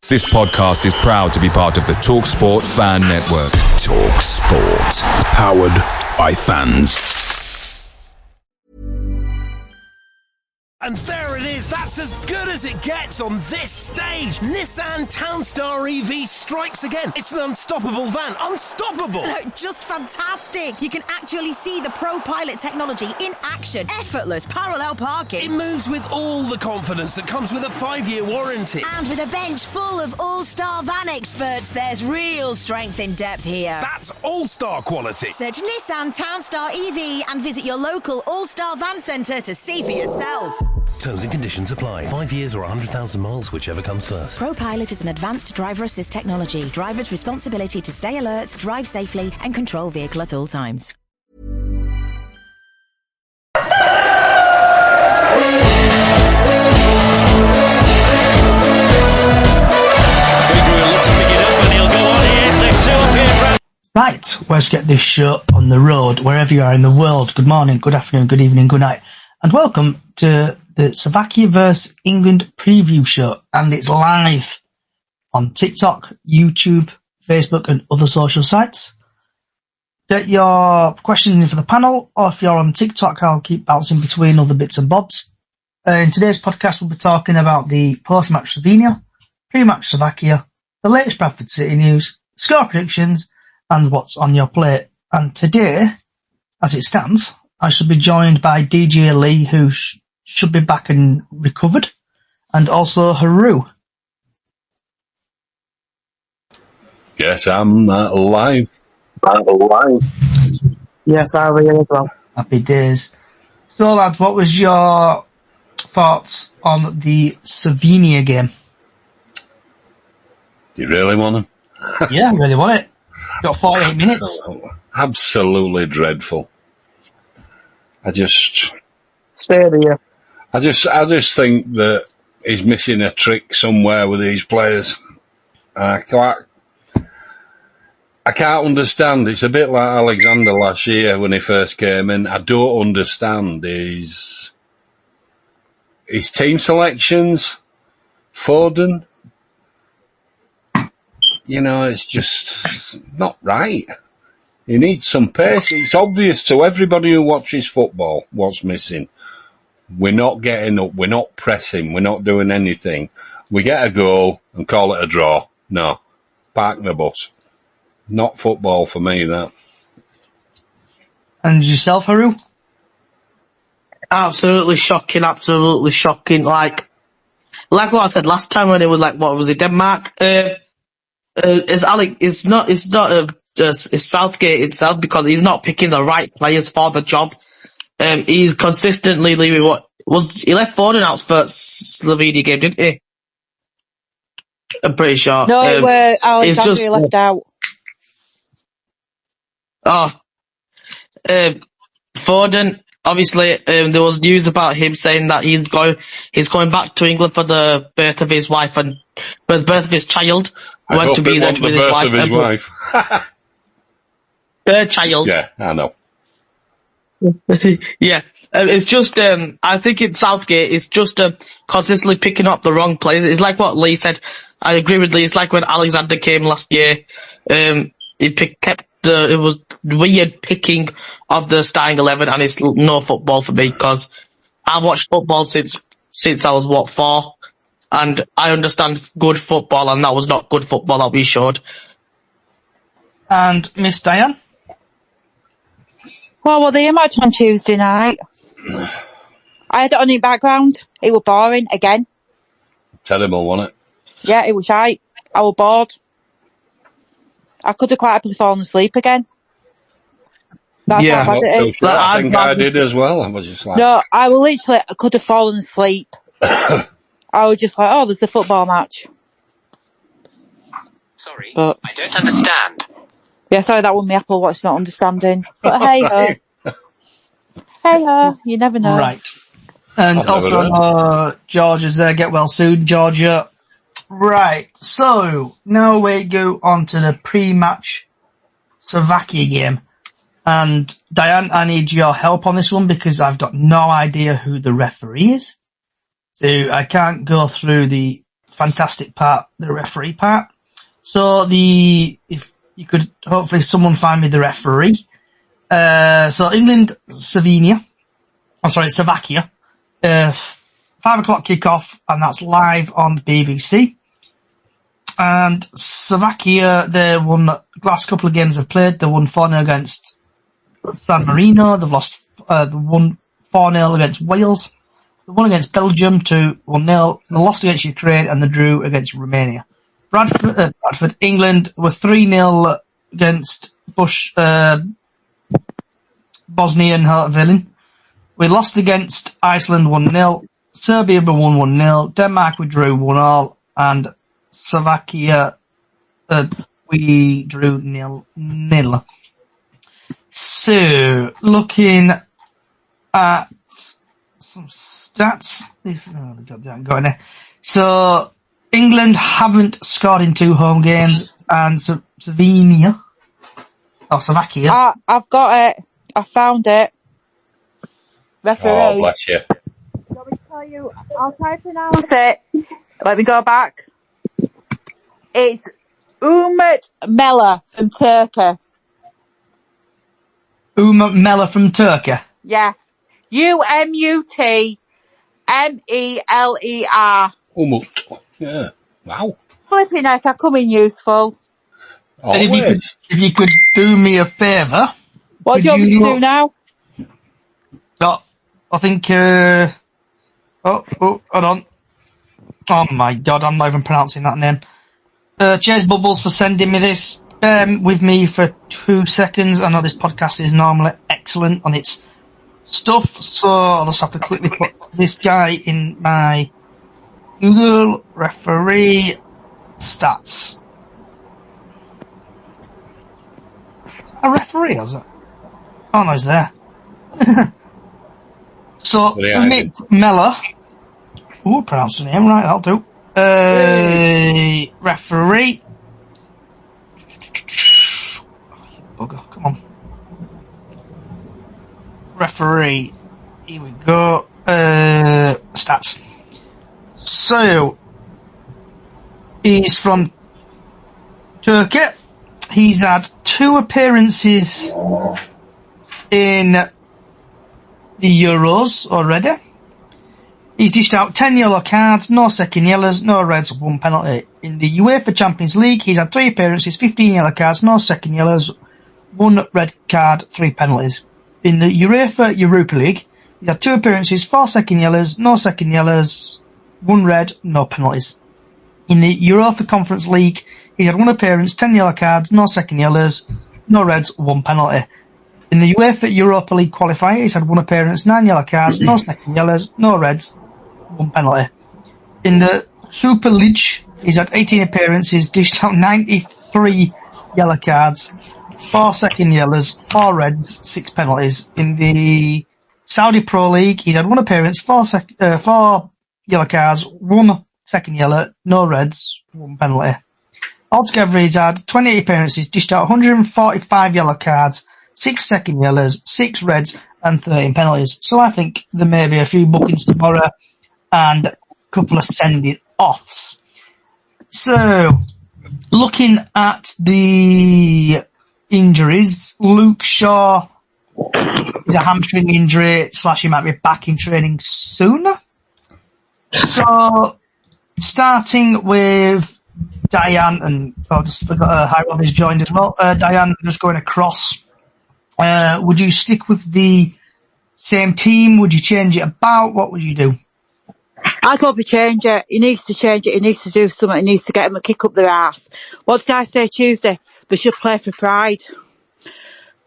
This podcast is proud to be part of the TalkSport Fan Network. TalkSport. Powered by fans. And there it is, that's as good as it gets on this stage. Nissan Townstar EV strikes again. It's an unstoppable van, unstoppable. Just fantastic. You can actually see the Pro Pilot technology in action. Effortless parallel parking. It moves with all the confidence that comes with a 5-year warranty. And with a bench full of all-star van experts, there's real strength in depth here. That's all-star quality. Search Nissan Townstar EV and visit your local all-star van centre to see for yourself. Terms and conditions apply. 5 years or 100,000 miles, whichever comes first. Pro Pilot is an advanced driver assist technology. Driver's responsibility to stay alert, drive safely, and control vehicle at all times. Right, let's get this show on the road, wherever you are in the world. Good morning, good afternoon, good evening, good night. And welcome to the Slovakia vs England preview show. And it's live on TikTok, YouTube, Facebook and other social sites. Get your questions in for the panel, or if you're on TikTok, I'll keep bouncing between other bits and bobs. In today's podcast, we'll be talking about the post-match Slovenia, pre-match Slovakia, the latest Bradford City news, score predictions, and what's on your plate. And today, as it stands, I should be joined by DJ Lee, who should be back and recovered, and also Haru. Yes, I'm alive. Yes, I'm here as well. Happy days. So, lads, what was your thoughts on the Slovenia game? Do you really want to? Yeah, I really want it. Got 48 minutes. Absolutely dreadful. I just think that he's missing a trick somewhere with these players. I can't understand. It's a bit like Alexander last year when he first came in. I don't understand his team selections. Foden, it's just not right. He needs some pace. It's obvious to everybody who watches football what's missing. We're not getting up. We're not pressing. We're not doing anything. We get a goal and call it a draw. No. Park the bus. Not football for me, that. And yourself, Haru? Absolutely shocking. Like what I said last time when it was Denmark? It's Southgate itself, because he's not picking the right players for the job. He's consistently leaving he left Foden out for Slovenia game, didn't he? I'm pretty sure. No, Alexander left out. Foden, obviously, there was news about him saying that he's going back to England for the birth of his wife and for the birth of his child. I hope it wasn't the birth of his wife. Her child. Yeah, I know. Yeah, it's just, I think in Southgate, it's just consistently picking up the wrong players. It's like what Lee said. I agree with Lee. It's like when Alexander came last year. It was weird picking of the starting 11, and it's no football for me, because I've watched football since I was 4, and I understand good football, and that was not good football that we showed. And Miss Diane? Well, the match on Tuesday night, I had it on in background. It was boring again. Terrible, wasn't it? Yeah, it was shite. I was bored. I could have quite happily fallen asleep again. That's how bad it is. I think I did as well. I was just like... No, I could have fallen asleep. I was just like, oh, there's a football match. Sorry, but, I don't understand. Yeah, sorry, that was my Apple Watch not understanding. But hey ho, you never know. Right. And also, Georgia's there. Get well soon, Georgia. Right, so now we go on to the pre-match Slovakia game. And Diane, I need your help on this one because I've got no idea who the referee is. So I can't go through the fantastic part, the referee part. So if you could, hopefully someone find me the referee. So England, Slovakia. 5:00 kickoff, and that's live on the BBC. And Slovakia, they won the last couple of games they've played. They won 4-0 against San Marino. They've won 4-0 against Wales. They won against Belgium 1-0. They lost against Ukraine, and they drew against Romania. Bradford, England were 3-0 against Bosnia and Herzegovina. We lost against Iceland 1-0. Serbia won 1-0. Denmark we drew 1-1, and Slovakia we drew 0-0. So looking at some stats, so England haven't scored in 2 home games, and Slovakia. I've got it. I found it. Referee. Oh, bless you. Let me tell you, I'll try to pronounce it. Let me go back. It's Umut Mela from Turkey. Umut Mela from Turkey? Yeah. Umutmeler. Umut. Yeah. Wow. Flipping heck, I come in useful. Always. If you could do me a favour. What do you want me to do now? I think, hold on. Oh my God, I'm not even pronouncing that name. Cheers, Bubbles, for sending me this. Bear with me for 2 seconds. I know this podcast is normally excellent on its stuff, so I'll just have to quickly put this guy in my Google referee stats. A referee, is it? Oh no, he's there. So, Mick Mela. Ooh, pronounced the name right, that'll do. Referee. Bugger, come on. Referee. Here we go. Stats. So, he's from Turkey. He's had 2 appearances in the Euros already. He's dished out 10 yellow cards, no second yellows, no reds, 1 penalty. In the UEFA Champions League, he's had 3 appearances, 15 yellow cards, no second yellows, 1 red card, 3 penalties. In the UEFA Europa League, he's had 2 appearances, 4 second yellows, no second yellows, 1 red, no penalties. In the Europa Conference League, he had 1 appearance, 10 yellow cards, no second yellows, no reds, 1 penalty. In the UEFA Europa League qualifier, he's had 1 appearance, 9 yellow cards, no second yellows, no reds, 1 penalty. In the Super League, he's had 18 appearances, dished out 93 yellow cards, 4 second yellows, 4 reds, 6 penalties. In the Saudi Pro League, he's had 1 appearance, 4 yellow cards, 1 second yellow, no reds, 1 penalty. Altogether, he's had 28 appearances, dished out 145 yellow cards, 6 second yellows, 6 reds, and 13 penalties. So I think there may be a few bookings tomorrow and a couple of sending offs. So, looking at the injuries, Luke Shaw is a hamstring injury, / he might be back in training sooner. So, starting with Diane, and I just forgot Hi Rob is joined as well. Diane, just going across. Would you stick with the same team? Would you change it about? What would you do? I'd probably change it. He needs to change it. He needs to do something. He needs to get him a kick up their arse. What did I say Tuesday? They should play for pride.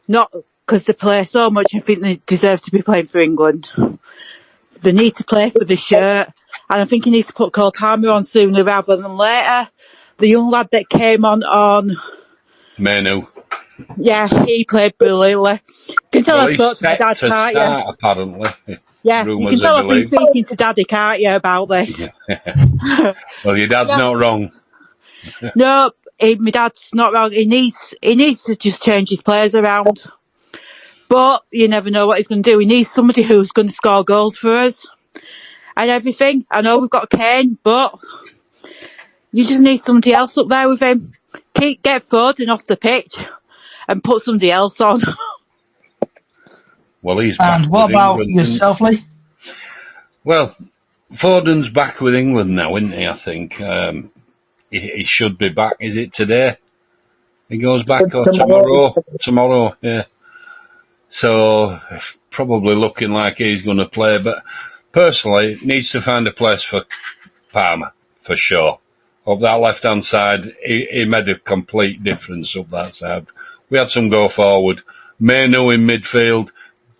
Not because they play so much and think they deserve to be playing for England. They need to play for the shirt. And I think he needs to put Cole Palmer on sooner rather than later. The young lad that came on Manu. Yeah, he played brilliantly. You can tell I spoke to my dad, can't you? Apparently. Yeah, you can tell I've been speaking to Daddy, can't you, about this? Well, your dad's not wrong. No, my dad's not wrong. He needs to just change his players around. But you never know what he's going to do. He needs somebody who's going to score goals for us and everything. I know we've got Kane, but You just need somebody else up there with him. Get Foden off the pitch and put somebody else on. Well, he's back. And what with about England, yourself, Lee? Well, Foden's back with England now, isn't he? I think he should be back. Is it today? He goes back or tomorrow? Tomorrow, yeah. So probably looking like he's going to play. But personally, needs to find a place for Palmer for sure. Up that left-hand side, he made a complete difference up that side. We had some go forward. Mainu in midfield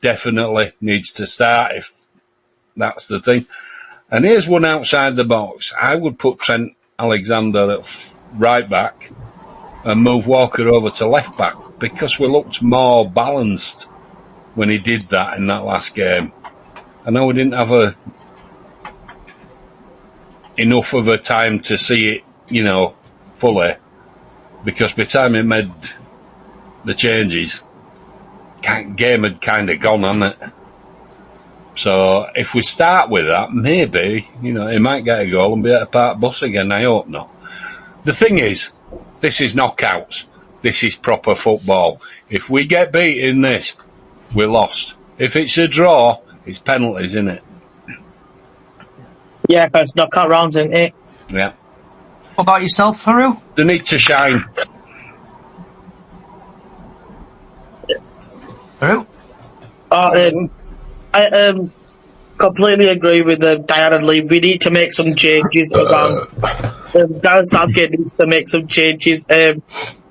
definitely needs to start if that's the thing. And here's one outside the box. I would put Trent Alexander at right back and move Walker over to left back because we looked more balanced when he did that in that last game. I know we didn't have enough of a time to see it, fully, because by the time he made the changes, game had kind of gone, hadn't it? So if we start with that, maybe, he might get a goal and be at a park bus again. I hope not. The thing is, this is knockouts. This is proper football. If we get beat in this, we're lost. If it's a draw, it's penalties, isn't it? Yeah, because knockout rounds, isn't it? Yeah. What about yourself, Haru? They need to shine. Haru? I completely agree with Diane and Lee. We need to make some changes around. Gareth Southgate needs to make some changes.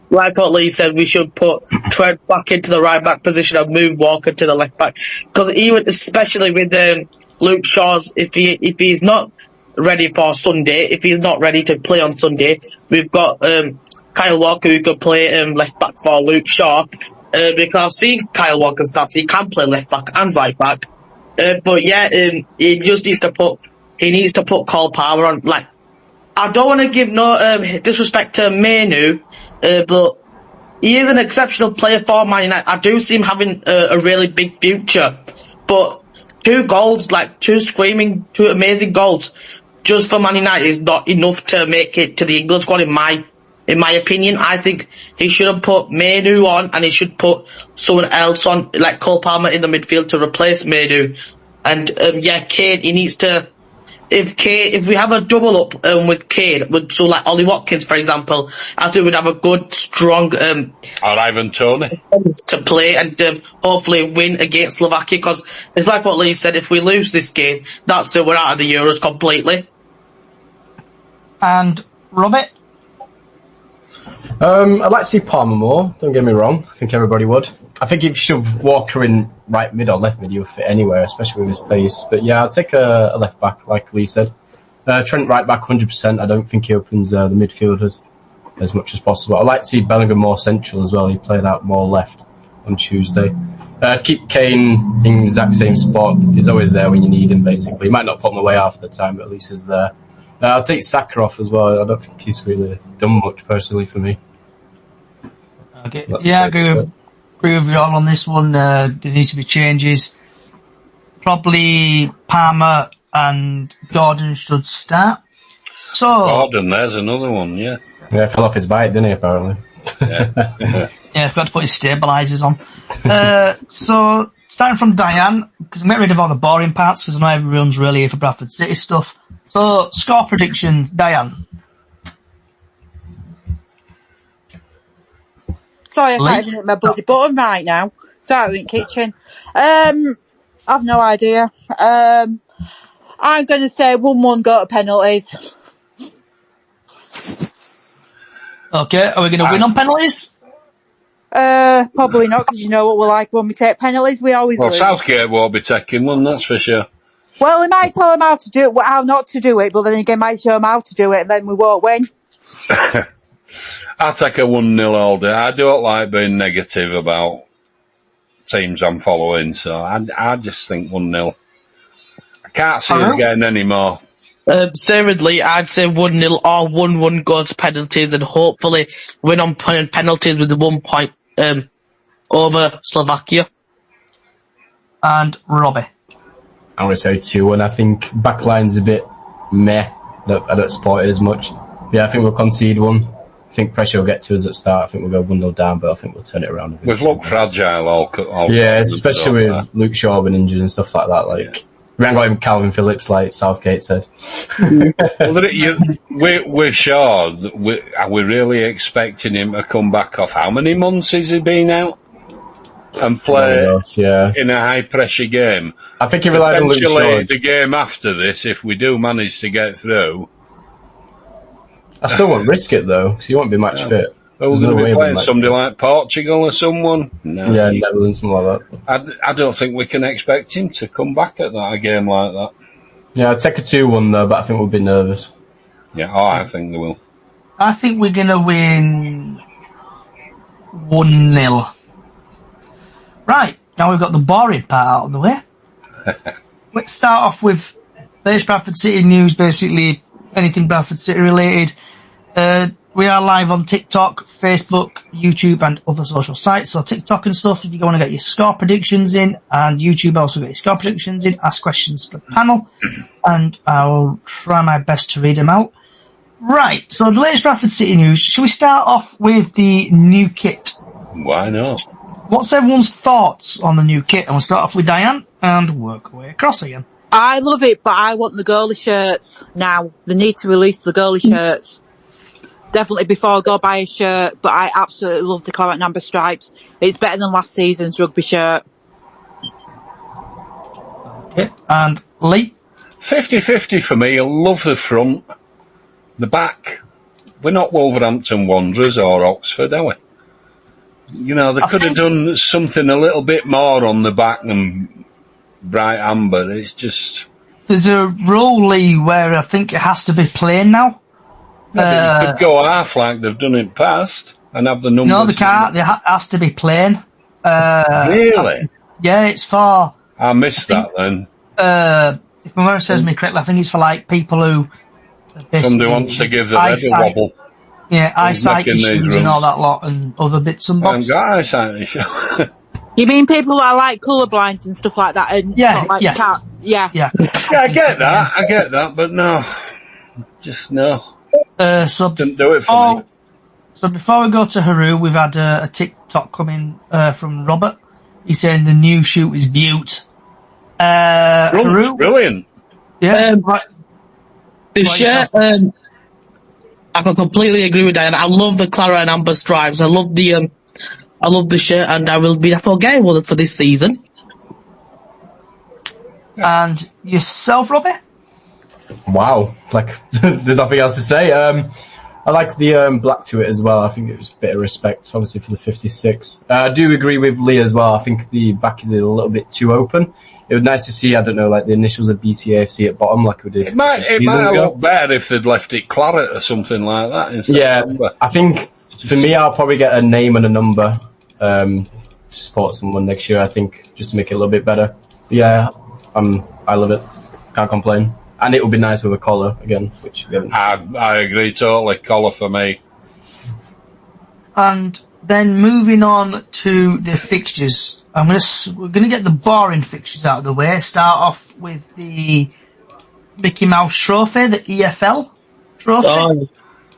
Like what Lee said, we should put Trent back into the right back position and move Walker to the left back. Because especially with Luke Shaw's, if he's not ready for Sunday, if he's not ready to play on Sunday, we've got Kyle Walker who could play left back for Luke Shaw. Because I've seen Kyle Walker's stats, he can play left back and right back. But yeah, he just needs to put Cole Palmer on. Like, I don't want to give no disrespect to Mainu, but he is an exceptional player for Man United. I do see him having a really big future. But two amazing goals, just for Man United is not enough to make it to the England squad, in my opinion. I think he should have put Mainu on, and he should put someone else on, like Cole Palmer in the midfield to replace Mainu. And Kane, he needs to. If we have a double up with Kane, so like Ollie Watkins, for example, I think we'd have a good, strong or Ivan Toney to play and hopefully win against Slovakia. Because it's like what Lee said: if we lose this game, that's it. We're out of the Euros completely. And Robert? I'd like to see Palmer more, don't get me wrong. I think everybody would. I think if you shove Walker in right mid or left mid, he'll fit anywhere, especially with his pace. But yeah, I'll take a left back, like Lee said. Trent right back 100%. I don't think he opens the midfield as much as possible. I'd like to see Bellingham more central as well. He played out more left on Tuesday. Keep Kane in the exact same spot. He's always there when you need him, basically. He might not put him away half the time, but at least he's there. I'll take Saka off as well. I don't think he's really done much personally for me. Okay. Yeah, I agree with you all on this one. There needs to be changes. Probably Palmer and Gordon should start. So Gordon, there's another one, yeah. Yeah, fell off his bike, didn't he, apparently? Yeah. Yeah, forgot to put his stabilisers on. So, starting from Diane, because I'm getting rid of all the boring parts, because I know everyone's really here for Bradford City stuff. So, score predictions, Diane. Sorry, I can't even hit my bloody button right now. Sorry, I'm in the kitchen. I've no idea. I'm going to say 1-1 go to penalties. Okay, are we going to win on penalties? Probably not, because you know what we're like when we take penalties, we always lose. Southgate won't be taking one, that's for sure. Well, he might tell them how not to do it, but then again, might show them how to do it, and then we won't win. I'll take a 1-0 all day. I don't like being negative about teams I'm following, so I just think 1-0. I can't see us getting any more. Same with Lee, I'd say 1-0 or 1-1 goes to penalties, and hopefully win on penalties with the 1 point over Slovakia. And Robbie. I'm going to say 2-1. I think backline's a bit meh. I don't support it as much. Yeah, I think we'll concede one. I think pressure will get to us at the start. I think we'll go 1-0 down, but I think we'll turn it around. We've looked fragile all yeah, especially with Luke Shaw being injured and stuff like that. Like, we haven't got even Calvin Phillips, like Southgate said. We're sure. Are we really expecting him to come back off? How many months has he been out? And play in a high-pressure game? I think he relied on Luke Shaw. The game after this, if we do manage to get through... I still won't risk it, though, because he won't be match fit. We're going to be playing somebody like Portugal or someone? No. Yeah, Netherlands, something like that. I don't think we can expect him to come back at a game like that. Yeah, I'd take a 2-1, though, but I think we'll be nervous. Yeah, I think they will. I think we're going to win 1-0. Right, now we've got the boring part out of the way. Let's start off with latest Bradford City news, basically anything Bradford City related. We are live on TikTok, Facebook, YouTube and other social sites. So TikTok and stuff, if you want to get your score predictions in, and YouTube also get your score predictions in, ask questions to the panel, and I'll try my best to read them out. Right, so the latest Bradford City news. Shall we start off with the new kit? Why not? What's everyone's thoughts on the new kit? And we'll start off with Diane and work our way across again. I love it, but I want the girly shirts now. They need to release the girly shirts. Definitely before I go buy a shirt, but I absolutely love the claret and amber stripes. It's better than last season's rugby shirt. Okay, and Lee? 50-50 for me. I love the front. The back. We're not Wolverhampton Wanderers or Oxford, are we? You know, they could have done something a little bit more on the back than bright amber. It's just... There's a rule, Lee, where I think it has to be plain now. You could go half like they've done in past and have the numbers. No, they can't. It has to be plain. Really? Yeah, it's for... I missed that then. If my memory serves me correctly, I think it's for like people who... Somebody wants to give the head a wobble. Yeah, eyesight issues and all that lot, and other bits and bobs. I haven't got eyesight issues. You mean people that are like colourblind and stuff like that? And like yes. Yeah, I get that, but no. Just no. So didn't do it for me. So before we go to Haru, we've had a TikTok coming from Robert. He's saying the new shoot is beaut. Haru? Brilliant. Yeah, right. The shirt, I can completely agree with Diana. I love the claret and amber stripes. I love the shirt, and I will be for getting one for this season. And yourself, Robbie? Wow, like there's nothing else to say. I like the black to it as well. I think it was a bit of respect, obviously, for the 56. I do agree with Lee as well. I think the back is a little bit too open. It would be nice to see, I don't know, like the initials of BCAFC at bottom, like we did. It might look better if they'd left it claret or something like that instead of number. I think for me, I'll probably get a name and a number to support someone next year, I think, just to make it a little bit better. But yeah, I love it. Can't complain. And it would be nice with a collar again, which we haven't. I agree totally. Collar for me. And then moving on to the fixtures, we're gonna get the boring fixtures out of the way. Start off with the Mickey Mouse Trophy, the EFL Trophy. Oh.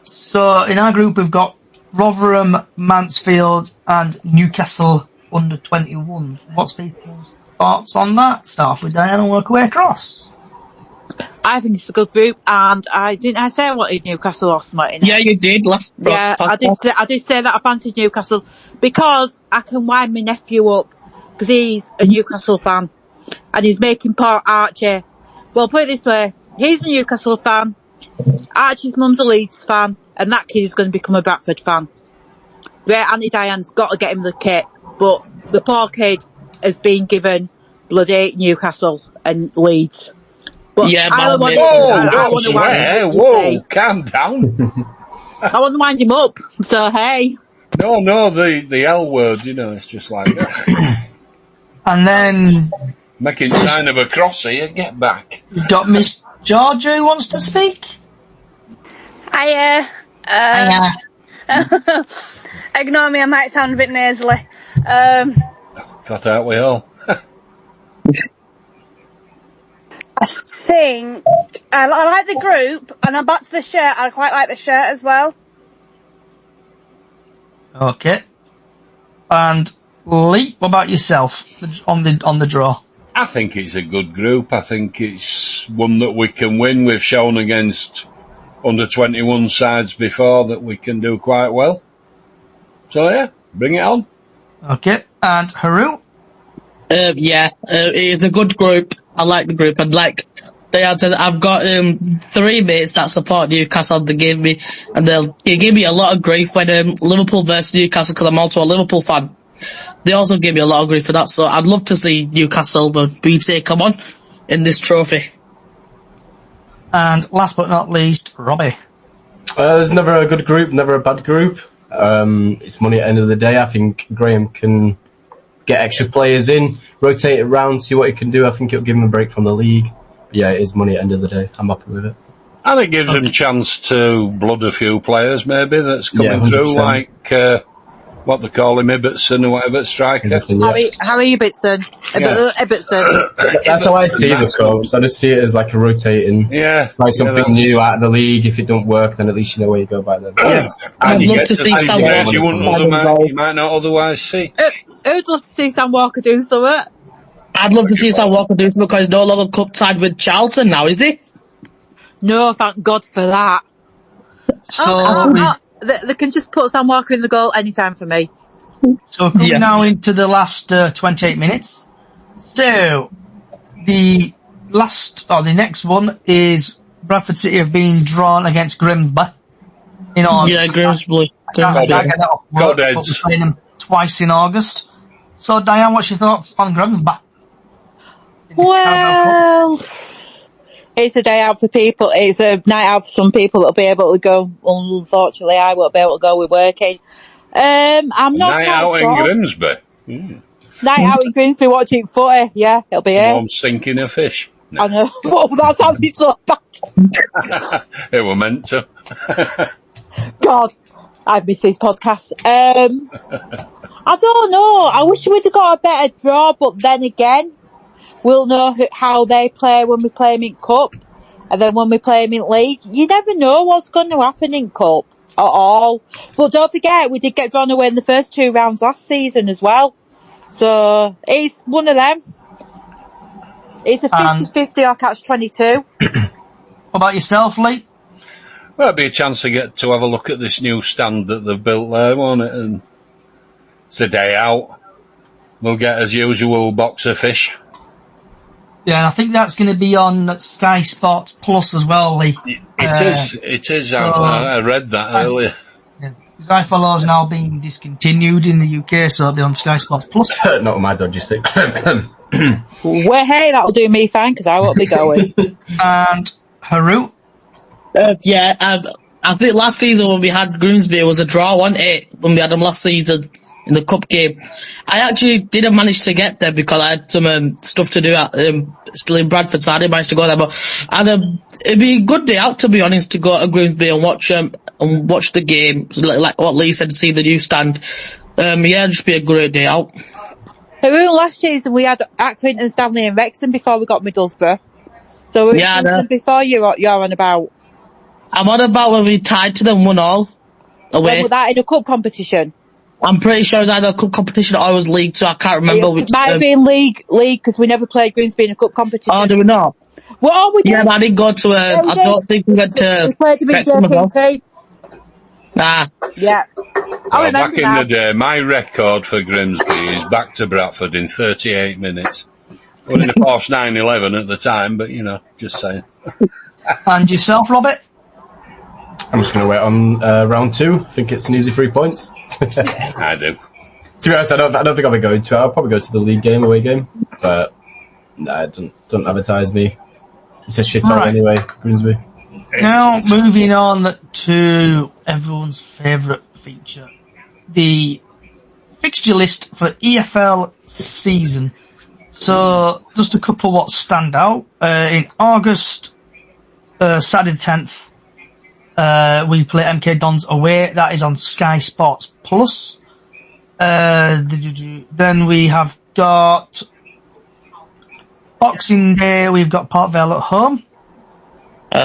So in our group we've got Rotherham, Mansfield, and Newcastle under 21s. What's people's thoughts on that? Start off with Diana and work our way across. I think it's a good group, and I say I wanted Newcastle or something. Yeah, you did last. Yeah, I did say that I fancied Newcastle because I can wind my nephew up because he's a Newcastle fan and he's making poor Archie. Well, put it this way: he's a Newcastle fan, Archie's mum's a Leeds fan, and that kid is going to become a Bradford fan. Great, Auntie Diane's got to get him the kit, but the poor kid has been given bloody Newcastle and Leeds. But yeah, don't swear. Whoa, calm down. I want to wind him up, so hey. No, the L word, you know, it's just like that. And then... Making sign of a cross here, get back. You've got Miss Georgia who wants to speak. Hiya. Ignore me, I might sound a bit nasally. Cut out we all. I think I like the group, and I'm back to the shirt. I quite like the shirt as well. Okay. And Lee, what about yourself on the draw? I think it's a good group. I think it's one that we can win. We've shown against under 21 sides before that we can do quite well. So yeah, bring it on. Okay. And Haru? It's a good group. I like the group, and like Diane said, I've got 3 mates that support Newcastle. They gave me a lot of grief when Liverpool versus Newcastle, because I'm also a Liverpool fan. They also gave me a lot of grief for that, so I'd love to see Newcastle but BT come on in this trophy. And last but not least, Robbie. There's never a good group, never a bad group. It's money at the end of the day. I think Graham can get extra players in, rotate it around, see what he can do. I think it'll give him a break from the league. But yeah, it is money at the end of the day. I'm happy with it. And it gives him a chance to blood a few players maybe that's coming 100%. through, like what they call him, Ibbotson or whatever, striker. Harry Ibbotson. Ibbotson. That's how I see the coach. I just see it as like a rotating. Yeah. Try something new out of the league. If it don't work, then at least you know where you go by then. Yeah. I'd love to see Sam Walker. You might not otherwise see. Who'd love to see Sam Walker do something? I'd love to see Sam Walker do something, because he's no longer cup tied with Charlton now, is he? No, thank God for that. So They can just put Sam Walker in the goal anytime for me. So coming now into the last 28 minutes. So the next one is Bradford City have been drawn against Grimsby in August. Yeah, Grimsby. Go We're playing them twice in August. So Diane, what's your thoughts on Grimsby? Well, it's a day out for people. It's a night out for some people that'll be able to go. Unfortunately, I won't be able to go with working. I'm not night out in Grimsby. Mm. Night out in Grimsby watching footy. Yeah, it'll be it. I'm sinking a fish. No. I know. Well, that sounded so bad. It were meant to. God, I've missed these podcasts. I don't know. I wish we'd have got a better draw, but then again, we'll know how they play when we play them in Cup, and then when we play them in League. You never know what's going to happen in Cup at all. But don't forget, we did get drawn away in the first 2 rounds last season as well. So it's one of them. It's a 50-50 or catch-22. What about yourself, Lee? Well, it'll be a chance to get to have a look at this new stand that they've built there, won't it? And it's a day out. We'll get, as usual, box of fish. Yeah, and I think that's going to be on Sky Sports Plus as well, Lee. It is. I read that earlier. Yeah. iFollow's now being discontinued in the UK, so it'll be on Sky Sports Plus. Not my dodgy stick. Well, hey, that'll do me fine, because I won't be going. And Haru? I think last season when we had Grimsby, it was a draw, wasn't it? When we had them last season in the cup game. I actually didn't manage to get there because I had some stuff to do at still in Bradford, so I didn't manage to go there. But it'd be a good day out, to be honest, to go to Grimsby and watch the game, like what Lee said, to see the new stand. Just be a great day out. Last season we had Accrington, Stanley and Wrexham before we got Middlesbrough. So we're before you're on about. I'm on about when we tied to them 1-1 away. When was that in a cup competition? I'm pretty sure it was either a cup competition or it was league, so I can't remember which. It might have been league, because we never played Grimsby in a cup competition. Oh, did we not? Well, we did. Yeah, but I didn't go to I don't think we went to. We played them in JPT. Yeah. Back in the day, my record for Grimsby is back to Bradford in 38 minutes. Wouldn't have forced 9-11 at the time, but just saying. And yourself, Robert? I'm just going to wait on round 2. I think it's an easy 3 points. I do. To be honest, I don't think I'll be going to it. I'll probably go to the league game, away game, but don't advertise me. It's a shit hole anyway, Grimsby. Now, moving on to everyone's favourite feature, the fixture list for EFL season. So, just a couple what stand out. In August, Saturday the 10th, we play MK Dons away. That is on Sky Sports Plus. Then we have got Boxing Day, we've got Port Vale at home.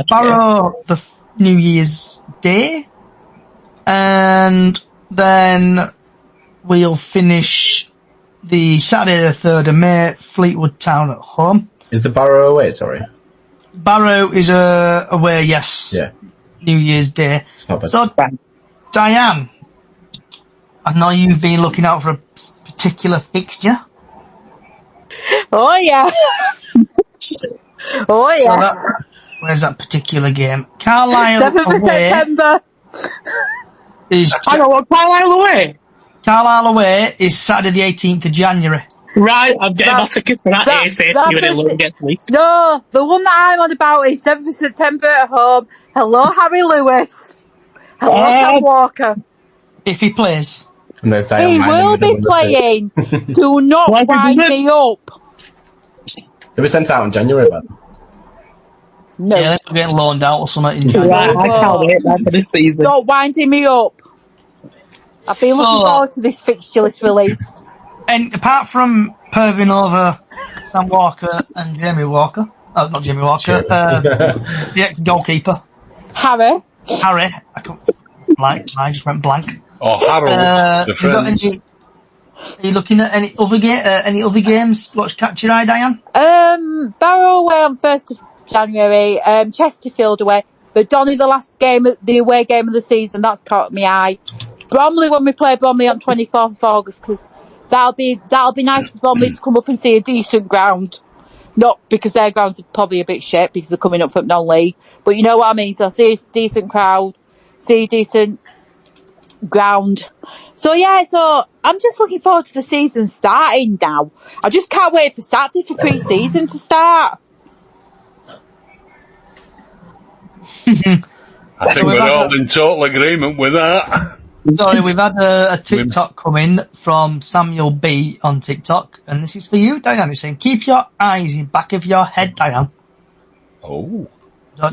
Barrow, the New Year's Day. And then we'll finish the Saturday the 3rd of May, Fleetwood Town at home. Is the Barrow away, sorry? Barrow is away, yes. Yeah. New Year's Day. It's not bad. So, Diane, I know you've been looking out for a particular fixture. Oh, yeah. Oh, yeah. So where's that particular game? Carlisle 7th of away. September. I know what Carlisle away. Carlisle away is Saturday the 18th of January. Right, I'm getting my tickets for that ASAP. You will get to it. No, the one that I'm on about is 7th of September at home. Hello, Harry Lewis. Hello, Sam Walker. If he plays. And there's He Diane will be playing. Do not wind me up. They were sent out in January, man. No. Yeah, let's get loaned out or something in January. Right, I can't wait for this season. Stop winding me up. I've been looking forward to this fixture list release. And apart from Pervin over Sam Walker and Jamie Walker, not Jamie Walker, the ex-goalkeeper. Harry. I just went blank. Oh, Harold, the friend. Are you looking at any other games? What's catch your eye, Diane? Barrow away on 1st of January, Chesterfield away. But Donny, the last game, the away game of the season, that's caught my eye. Bromley, when we play Bromley on 24th of August, because that'll be nice for Bromley to come up and see a decent ground. Not because their grounds are probably a bit shit because they're coming up from non-league, but you know what I mean. So see a decent crowd, see a decent ground. So yeah, so I'm just looking forward to the season starting now. I just can't wait for Saturday for pre-season to start. I think we're all in total agreement with that. Sorry, we've had a TikTok come in from Samuel B on TikTok, and this is for you, Diane. He's saying, keep your eyes in the back of your head, Diane. Oh.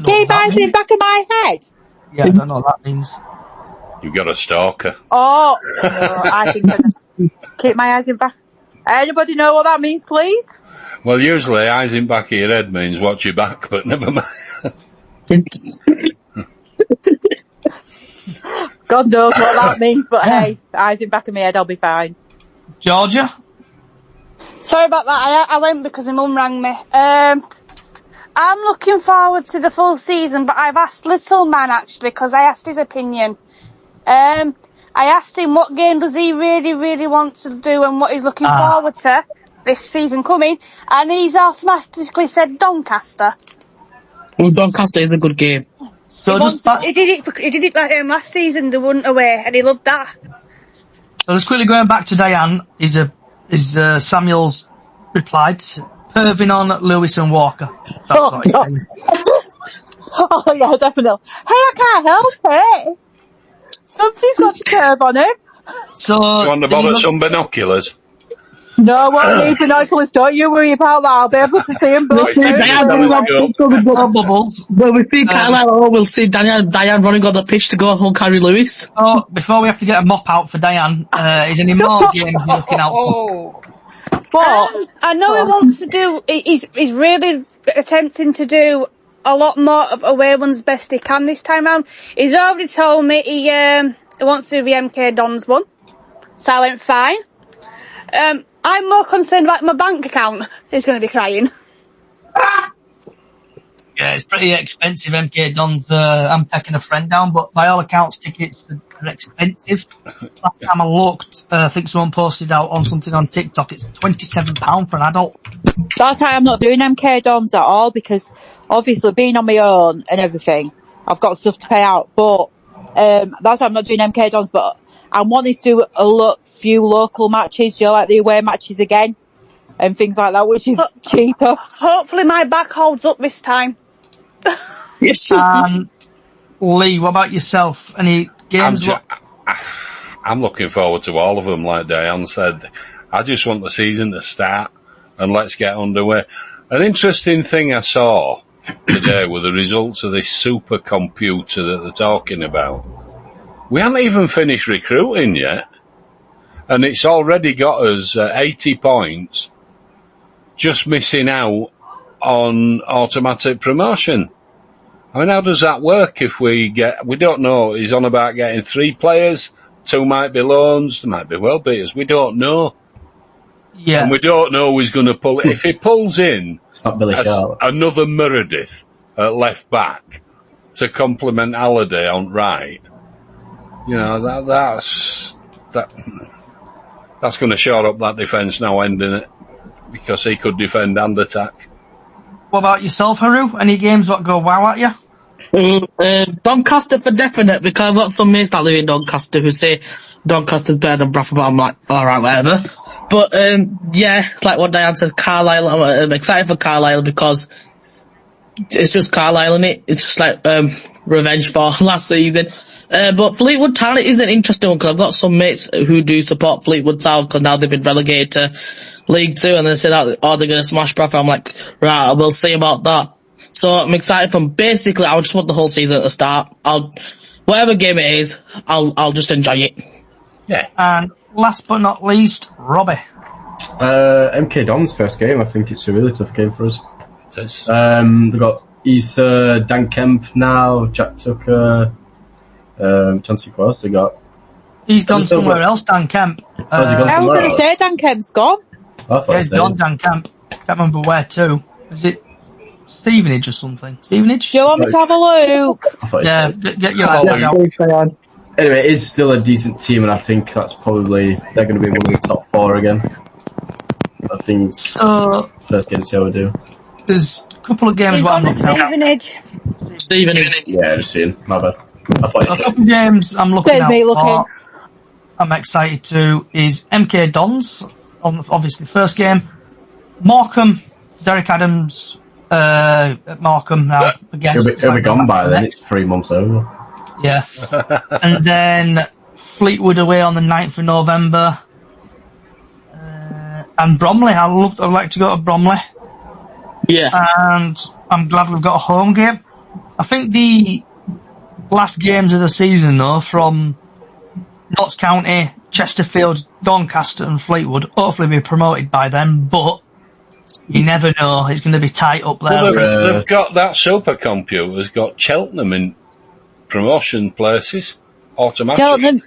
Keep eyes in the back of my head? Yeah, I don't know what that means. You've got a stalker. Oh, no, I think keep my eyes in back. Anybody know what that means, please? Well, usually eyes in back of your head means watch your back, but never mind. God knows what that means, but hey, eyes in back of my head, I'll be fine. Georgia? Sorry about that, I went because my mum rang me. I'm looking forward to the full season, but I've asked Little Man actually, because I asked his opinion. I asked him what game does he really, really want to do and what he's looking forward to this season coming, and he's automatically said Doncaster. Well, Doncaster is a good game. So he did it like last season, they won away, and he loved that. So just quickly going back to Diane, is Samuel's replied, Pervin on Lewis and Walker. That's what he says. Oh yeah, definitely. Hey, I can't help it. Somebody's got to curb on him. So, you want to bother some binoculars? No, I won't need binoculars. Don't you worry about that. I'll be able to see them both. Well, we see Carlisle, we'll see Diane running on the pitch to go home Harry Lewis. Oh, before we have to get a mop out for Diane, is any more games you're looking out for? I know he wants to do. He's really attempting to do a lot more of away ones best he can this time round. He's already told me he wants to do the MK Dons one, so I went fine. I'm more concerned about my bank account. He's going to be crying. Yeah, it's pretty expensive, MK Dons. I'm taking a friend down, but by all accounts, tickets are expensive. Last time I looked, I think someone posted out on something on TikTok, it's £27 for an adult. That's why I'm not doing MK Dons at all, because obviously being on my own and everything, I've got stuff to pay out, but that's why I'm not doing MK Dons, but I'm wanting to do a few local matches, like the away matches again, and things like that, which is cheaper. Hopefully my back holds up this time. Yes. Lee, what about yourself? Any games? I'm looking forward to all of them, like Diane said. I just want the season to start and let's get underway. An interesting thing I saw today were the results of this supercomputer that they're talking about. We haven't even finished recruiting yet, and it's already got us 80 points just missing out on automatic promotion. I mean, how does that work if we don't know, he's on about getting 3 players, 2 might be loans, there might be well beaters, we don't know. Yeah. And we don't know who he's going to pull. If he pulls in It's not Billy Sharp. another Meredith at left back to complement Halliday on right, you know, that's going to shore up that defence now, ending it, because he could defend and attack. What about yourself, Haru? Any games that go wow at you? Doncaster for definite, because I've got some mates that live in Doncaster who say Doncaster's better than Bradford, but I'm like, alright, whatever. But, yeah, like what Diane said, Carlisle, I'm excited for Carlisle because it's just Carlisle, isn't it? It's just like, revenge for last season. But Fleetwood Town is an interesting one because I've got some mates who do support Fleetwood Town because now they've been relegated to League 2 and they say that, oh, they're going to smash Bradford. I'm like, right, we'll see about that. So I'm excited from basically, I just want the whole season to start. Whatever game it is, I'll just enjoy it. Yeah. And last but not least, Robbie. MK Don's first game, I think it's a really tough game for us. It is. They've got Issa, Dan Kemp now, Jack Tucker, Chancey Cross, they got... He's gone somewhere else, Dan Kemp. I was going to say Dan Kemp's gone. Yeah, he's gone, Dan Kemp. Can't remember where to. Is it Stevenage or something? Stevenage? Do you want me to have a look? Yeah, get your head out. Anyway, it is still a decent team, and I think that's probably... They're going to be one of the top 4 again. I think first game to see how we do. There's a couple of games where I'm looking at. Stevenage. Yeah, just seeing. My bad. A couple of games I'm looking at for, I'm excited to, is MK Dons, obviously first game. Morecambe, Derek Adams at Morecambe now. It'll be gone by then, it's 3 months over. Yeah. And then Fleetwood away on the 9th of November. And Bromley, I'd like to go to Bromley. Yeah. And I'm glad we've got a home game. I think the last games of the season, though, from Notts County, Chesterfield, Doncaster and Fleetwood, hopefully be promoted by them, but you never know. It's going to be tight up there. Well, they've got that supercomputer's got Cheltenham in promotion places, automatically.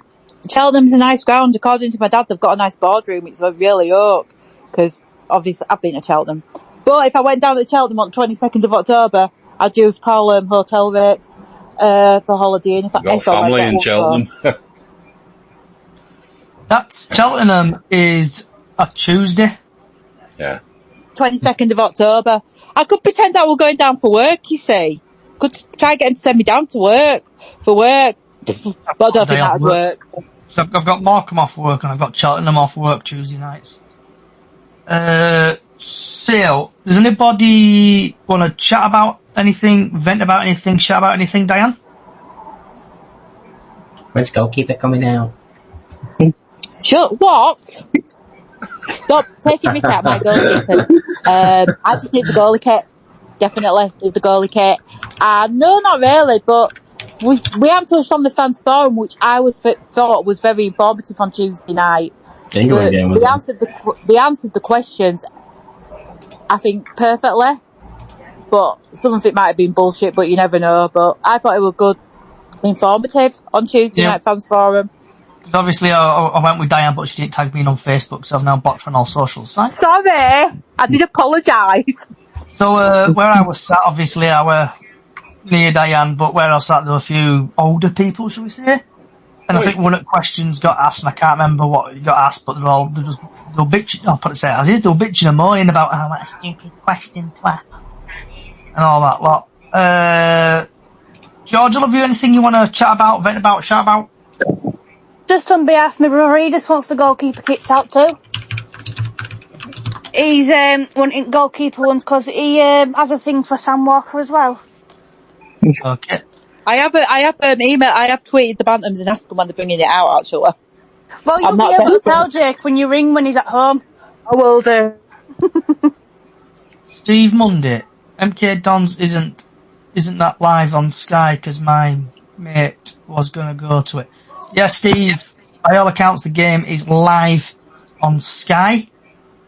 Cheltenham's a nice ground. According to my dad, they've got a nice boardroom. It's really oak, because obviously I've been to Cheltenham. But if I went down to Cheltenham on 22nd of October, I'd use Paul hotel rates for holiday. And if got family in Cheltenham. That's Cheltenham is a Tuesday. Yeah. 22nd of October. I could pretend I were going down for work, you see. Could try and get him to send me down to work, for work. But I don't think that would work. So I've got Morecambe off work and I've got Cheltenham off work Tuesday nights. So, does anybody want to chat about anything, vent about anything, chat about anything, Diane? When's goalkeeper coming out? Sure, what? Stop taking me out my goalkeepers. I just need the goalie kit. Definitely need the goalie kit. No, not really, but we haven't touched on the fans forum, which I thought was very informative on Tuesday night. They answered the questions, I think, perfectly. But some of it might have been bullshit, but you never know. But I thought it was good, informative on Tuesday night fans forum. Because obviously I went with Diane, but she didn't tag me in on Facebook, so I've now blocked her on all social sites. Sorry, I did apologise. So where I was sat, obviously I were near Diane, but where I was sat there were a few older people, shall we say? And I think one of the questions got asked, and I can't remember what got asked, but they were bitching. I'll put it as is. They were bitching and moaning about how much stupid question to ask and all that lot. George, have you anything you want to chat about, vent about, shout about? Just on behalf of my brother, he just wants the goalkeeper kits out too. He's wanting goalkeeper ones because he has a thing for Sam Walker as well. Okay. I have tweeted the Bantams and asked them when they're bringing it out, actually. Well, you'll be able to tell Jake when you ring when he's at home. I will do. Steve Mundy, MK Dons isn't that live on Sky because my mate was going to go to it. Yeah, Steve, by all accounts the game is live on Sky.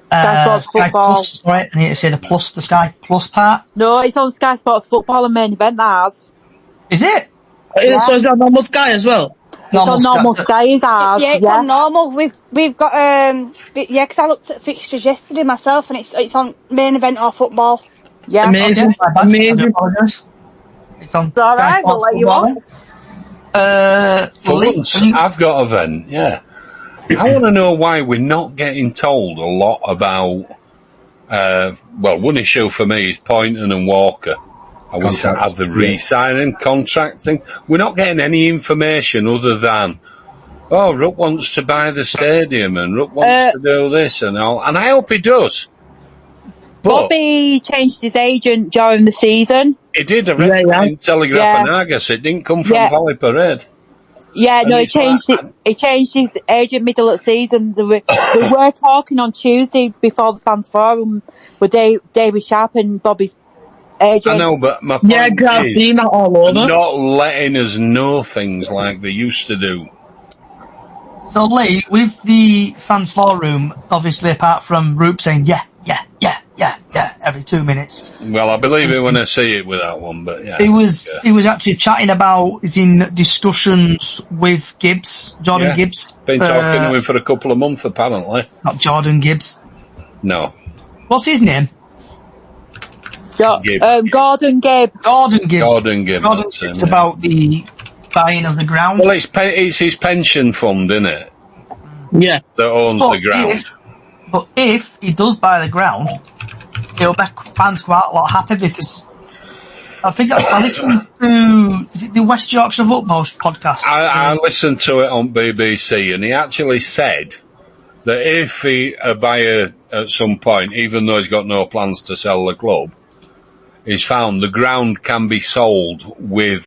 Sky Sports Sky Football. Plus, sorry, I need to say the Sky Plus part. No, it's on Sky Sports Football and main event, ours. Is it? Yeah. So is that normal Sky as well? It's on normal Sky, is ours. Yeah, it's on normal. We've got because I looked at fixtures yesterday myself, and it's on main event or football. Yeah, Amazing, Okay, amazing. It's on It's all Sky right, we'll Sports let you Football. For Lee, once, have you- I've got a vent, yeah. I want to know why we're not getting told a lot about, one issue for me is Poynton and Walker. I wish I had the re-signing contract thing. We're not getting any information other than, Ruck wants to buy the stadium and Ruck wants to do this and all. And I hope he does. But Bobby changed his agent during the season. he did. I read it in Telegraph and Argus. It didn't come from Valley Parade. Yeah, And no, he it's changed it. He changed his agent middle of season. We were talking on Tuesday before the fans forum with David Sharp and Bobby's agent. I know, but my point I've is seen that all over. not letting us know things like they used to do. So Lee, with the fans forum, obviously apart from Roop saying yeah every 2 minutes, Well, I believe it when I see it with that one, but yeah. he was actually chatting about, he's in discussions with Jordan Gibbs. Been talking to him for a couple of months, apparently. Not Jordan Gibbs. No. What's his name? Gibb. Gordon Gibb. Gordon Gibbs. Gordon Gibb. Gordon that's Gibbs him, yeah. about the buying of the ground. Well, it's his pension fund, isn't it? Yeah. That owns the ground. But if he does buy the ground, it'll make fans quite a lot happy because I think I listened to, is it the West Yorkshire Football podcast? I listened to it on BBC, and he actually said that if a buyer at some point, even though he's got no plans to sell the club, is found, the ground can be sold with.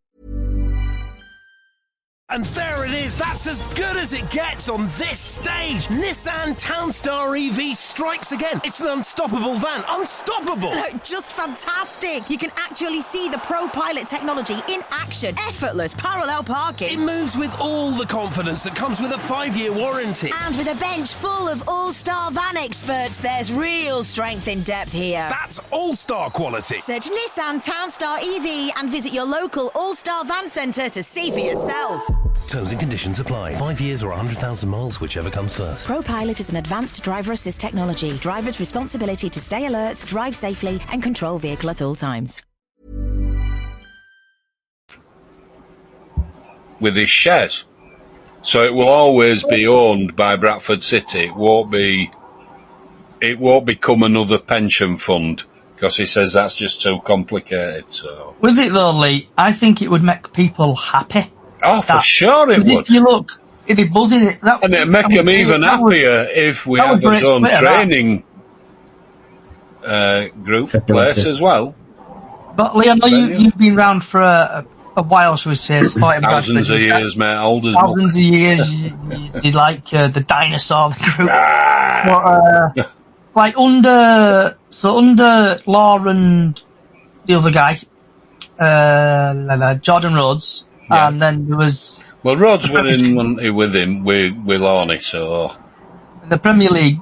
And there it is, that's as good as it gets on this stage. Nissan Townstar EV strikes again. It's an unstoppable van, unstoppable. Look, just fantastic. You can actually see the Pro Pilot technology in action. Effortless parallel parking. It moves with all the confidence that comes with a 5-year warranty. And with a bench full of all-star van experts, there's real strength in depth here. That's all-star quality. Search Nissan Townstar EV and visit your local all-star van centre to see for yourself. Terms and conditions apply. 5 years or 100,000 miles, whichever comes first. ProPilot is an advanced driver assist technology. Driver's responsibility to stay alert, drive safely, and control vehicle at all times. With his shares. So it will always be owned by Bradford City. It won't become another pension fund because he says that's just too complicated. So With it though, Lee, I think it would make people happy. for sure it would. If you look, it'd be buzzing it. And it'd make them even happier if we have our own training group place as well. But Lee, I know you've been round for a while, shall we say? Thousands of years, mate. Old as thousands of years. You like the dinosaur group. But, like under Law and the other guy, Jordan Rhodes, and then there was. Well, Rhodes were in with him with Lorne, so the Premier League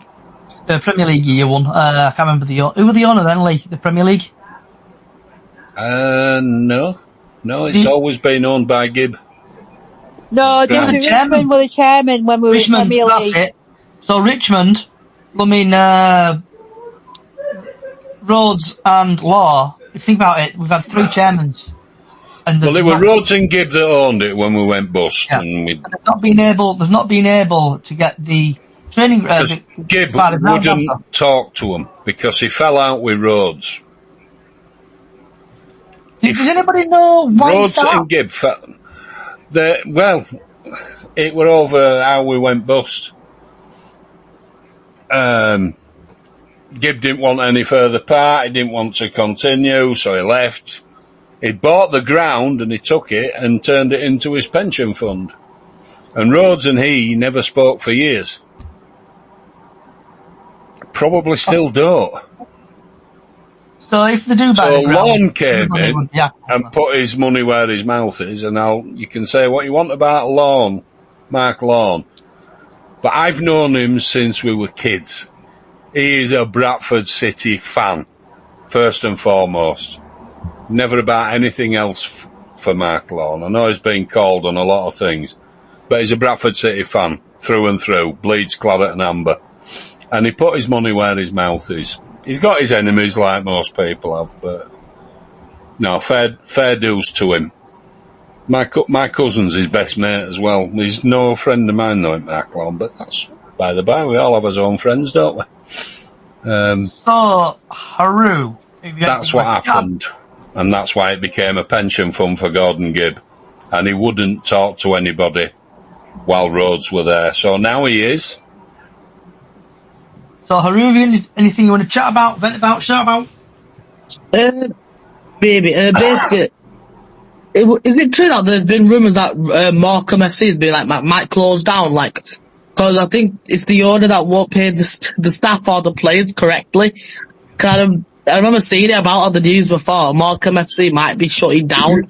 year one. I can't remember who were the owner then, Lee? The Premier League. No, it's always been owned by Gibb. No, Richmond were the chairman when we were in Premier League. That's it. So Richmond, Rhodes and Law. If you think about it, we've had 3 chairmans. And it were Rhodes and Gibb that owned it when we went bust. Yeah. And they've not been able to get the training. Gibb wouldn't talk to him because he fell out with Rhodes. Does anybody know why Rhodes and Gibb fell? It were over how we went bust. Gibb didn't want any further part. He didn't want to continue, so he left. He bought the ground and he took it and turned it into his pension fund. And Rhodes and he never spoke for years. Probably still don't. So if they do buy the ground, Lorne came in and put his money where his mouth is, and now you can say what you want about Lorne, Mark Lorne, but I've known him since we were kids. he is a Bradford City fan, first and foremost. Never about anything else for Mark Lawn. I know he's been called on a lot of things, but he's a Bradford City fan through and through, bleeds claret and amber. And he put his money where his mouth is. He's got his enemies like most people have, but no, fair dues to him. My cousin's his best mate as well. He's no friend of mine, though, Mark Lawn, but that's by the by. We all have our own friends, don't we? So, Haru. That's what happened. And that's why it became a pension fund for Gordon Gibb. And he wouldn't talk to anybody while Rhodes were there. So now he is. So, Haru, anything you want to chat about, vent about, shout about? Basically, is it true that there's been rumours that Morecambe FC has been might close down? Because I think it's the owner that won't pay the staff or the players correctly. I remember seeing it about on the news before. Morecambe FC might be shutting down.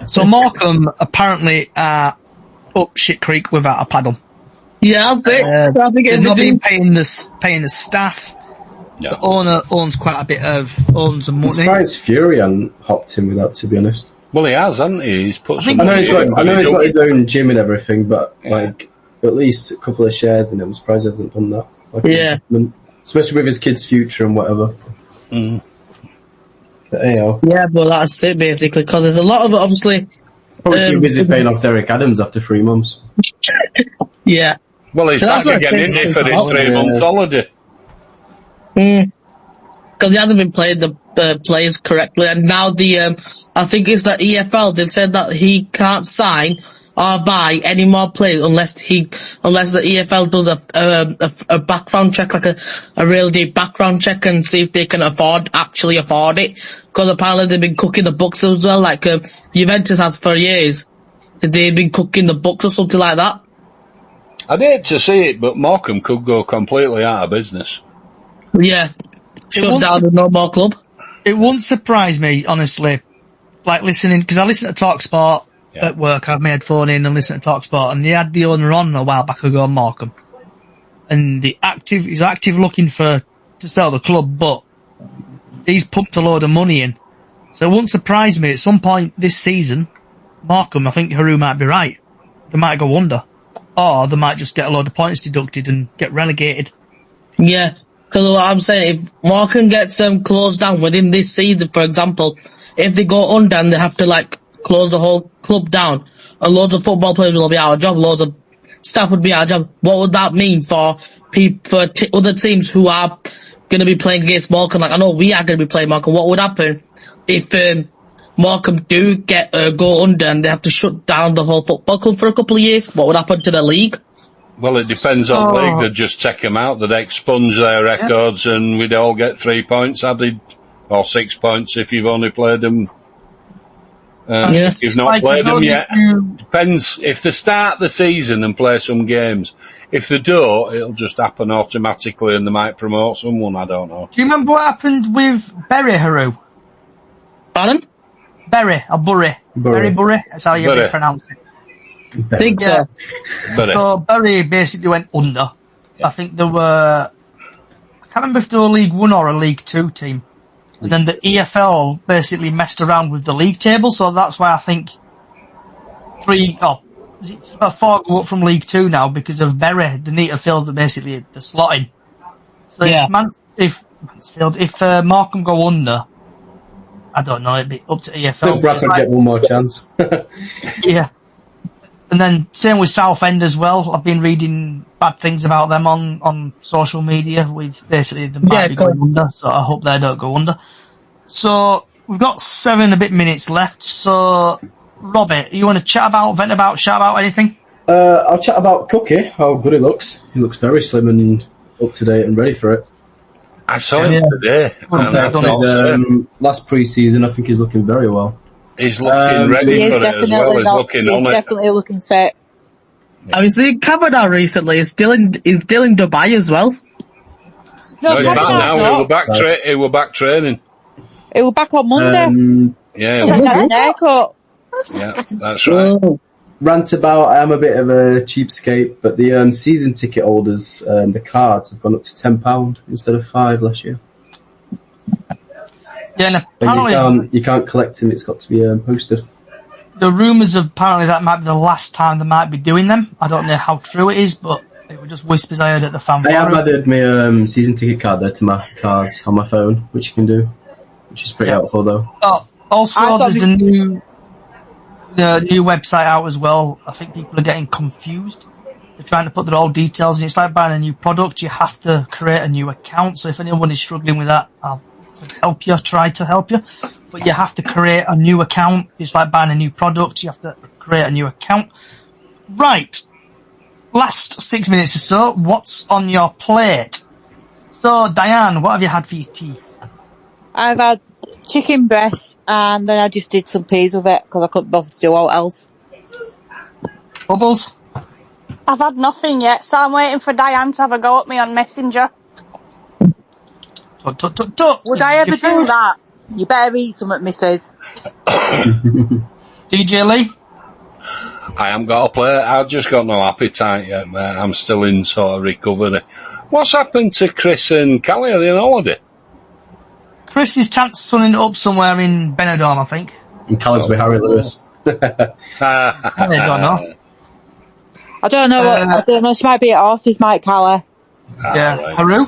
So Morecambe apparently up shit creek without a paddle. Yeah, I think they've not been paying the staff. No. The owner owns quite a bit of some money. I'm surprised Fury hasn't hopped in with that, to be honest. Well, he has, hasn't he? He's put. I know he's got his own gym and everything, but at least a couple of shares in it. I'm surprised he hasn't done that. Especially with his kid's future and whatever. Mm. But anyhow. Yeah, but that's it basically, because there's a lot of obviously. Probably too busy paying off Derek Adams after 3 months. Yeah. Well, he's back again, isn't he, for his 3 month holiday? Because he hasn't been playing the players correctly, and now I think it's the EFL. They've said that he can't sign or buy any more players unless the EFL does a background check, like a real deep background check, and see if they can actually afford it. Because apparently they've been cooking the books as well, like Juventus has for years. They've been cooking the books or something like that. I'd hate to see it, but Morecambe could go completely out of business. Yeah, shut down the no more club. It wouldn't surprise me, honestly. Listening, because I listen to TalkSport at work. I have my headphone in and listen to TalkSport, and they had the owner on a while back ago, Morecambe, and he's active looking to sell the club, but he's pumped a load of money in. So it wouldn't surprise me at some point this season, Morecambe, I think Haru might be right, they might go under, or they might just get a load of points deducted and get relegated. Yeah. Because what I'm saying, if Morecambe gets closed down within this season, for example, if they go under and they have to close the whole club down, and loads of football players will be out of job, loads of staff would be out of job, what would that mean for other teams who are going to be playing against Morecambe? I know we are going to be playing Morecambe. What would happen if Morecambe do go under and they have to shut down the whole football club for a couple of years? What would happen to the league? Well, it depends on the league. They'd just take them out. They'd expunge their records, and we'd all get 3 points added, or 6 points if you've only played them. If you've not played them yet. Depends. If they start the season and play some games, if they don't, it'll just happen automatically, and they might promote someone. I don't know. Do you remember what happened with Bury, Haru? Pardon? Bury or Bury? Bury. That's how you pronounce it. I think so. So Bury basically went under. Yeah. I think there were, I can't remember if they were League 1 or a League 2 team. And then the EFL basically messed around with the league table, so that's why I think 4 go up from League 2 now because of Bury. They need to fill the slotting. So if Morecambe go under, I don't know, it'd be up to EFL. I think Bradford get one more chance. Yeah. And then same with Southend as well. I've been reading bad things about them on social media with basically they might be going under, so I hope they don't go under. So we've got 7 minutes left. So Robbie, you want to shout about anything? I'll chat about Cookie, how good he looks. He looks very slim and up to date and ready for it. I saw him today. Last pre-season, I think he's looking very well. He's looking ready for it as well. He's looking on it. Definitely looking fit. I was seeing Kavanaugh recently. He's still in Dubai as well. No, he's back now. He were back training. He was back on Monday. Yeah, haircut. Yeah, that's right. rant about I am a bit of a cheapskate, but the season ticket holders, the cards have gone up to £10 instead of £5 last year. Yeah, and But apparently you can't collect them. It's got to be posted. the rumours of apparently that might be the last time they might be doing them. I don't know how true it is, but it was just whispers I heard at the fan I have forum. added my season ticket card there to my cards on my phone, which you can do, which is pretty helpful though. Oh, also, there's a new website out as well. I think people are getting confused. They're trying to put their old details in. It's like buying a new product. You have to create a new account. So if anyone is struggling with that, I'll help you, try to help you. But you have to create a new account. It's like buying a new product. You have to create a new account. Right. Last 6 minutes or so, what's on your plate? So, Diane, what have you had for your tea? I've had chicken breast and then I just did some peas with it because I couldn't bother to do what else. Bubbles? I've had nothing yet, so I'm waiting for Diane to have a go at me on Messenger. Would I ever do that? You better eat something, missus. DJ Lee? I haven't got a plate. I've just got no appetite yet, mate. I'm still in sort of recovery. What's happened to Chris and Callie? Are they on holiday? Chris is sunning up somewhere in Benidorm, I think. And Callum's with Harry Lewis. I don't know. I don't know. I don't know. She might be at Horses, Mike Callie. Yeah. Right. Haru?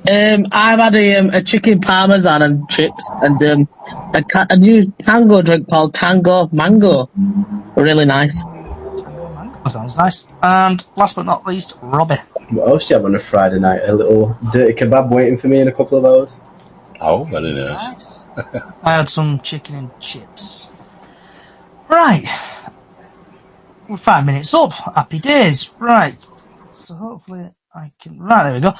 I've had a chicken parmesan and chips and a new tango drink called Tango Mango. Really nice. That sounds nice. And last but not least, Robbie. What else do you have on a Friday night? A little dirty kebab waiting for me in a couple of hours. Oh, very nice. I had some chicken and chips. Right. We're 5 minutes up. Happy days. Right. So hopefully I can... Right, there we go.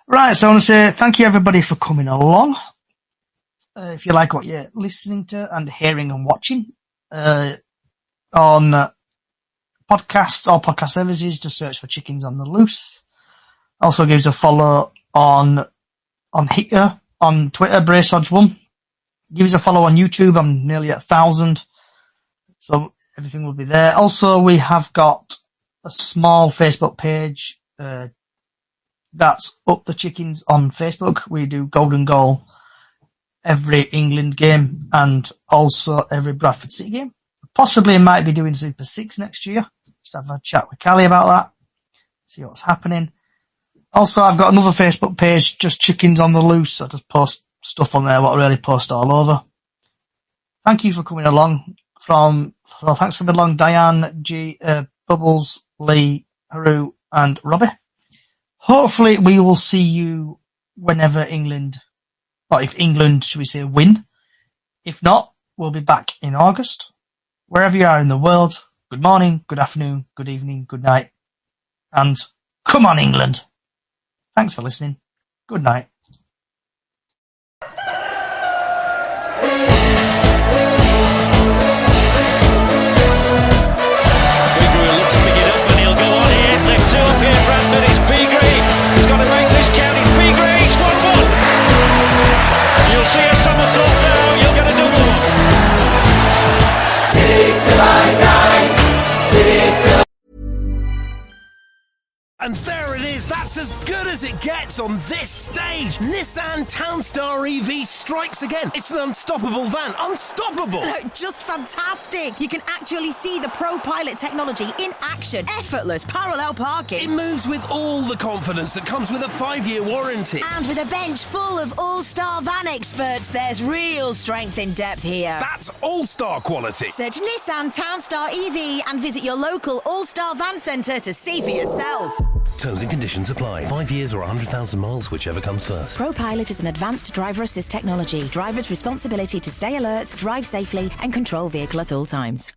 Right, so I want to say thank you everybody for coming along. If you like what you're listening to and hearing and watching on podcasts or podcast services, just search for Chickens on the Loose. Also gives a follow on here, on Twitter, BraceOdds1. Give us a follow on YouTube. I'm nearly at 1,000. So everything will be there. Also, we have got a small Facebook page, that's Up the Chickens on Facebook. We do Golden Goal every England game and also every Bradford City game. Possibly might be doing Super 6 next year. Just have a chat with Callie about that. See what's happening. Also, I've got another Facebook page, just Chickens on the Loose. I just post stuff on there, what I really post all over. Thank you for coming along. Thanks for coming along, Diane, Bubbles, Lee, Haru, and Robbie. Hopefully we will see you whenever England, or if England, should we say, win. If not, we'll be back in August. Wherever you are in the world, good morning, good afternoon, good evening, good night, and come on England. Thanks for listening. Good night. Bradford, it's Begree. He's got to make this count. It's Begree. It's 1-1. You'll see a somersault now. You'll get a double. City till I die. City till And there it is, that's as good as it gets on this stage. Nissan Townstar EV strikes again. It's an unstoppable van, unstoppable. Look, just fantastic. You can actually see the Pro Pilot technology in action. Effortless parallel parking. It moves with all the confidence that comes with a 5-year warranty. And with a bench full of all-star van experts, there's real strength in depth here. That's all-star quality. Search Nissan Townstar EV and visit your local all-star van centre to see for yourself. Terms and conditions apply. 5 years or 100,000 miles, whichever comes first. ProPilot is an advanced driver assist technology. Driver's responsibility to stay alert, drive safely, and control vehicle at all times.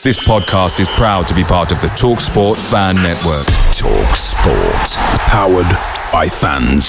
This podcast is proud to be part of the TalkSport Fan Network. TalkSport. Powered by fans.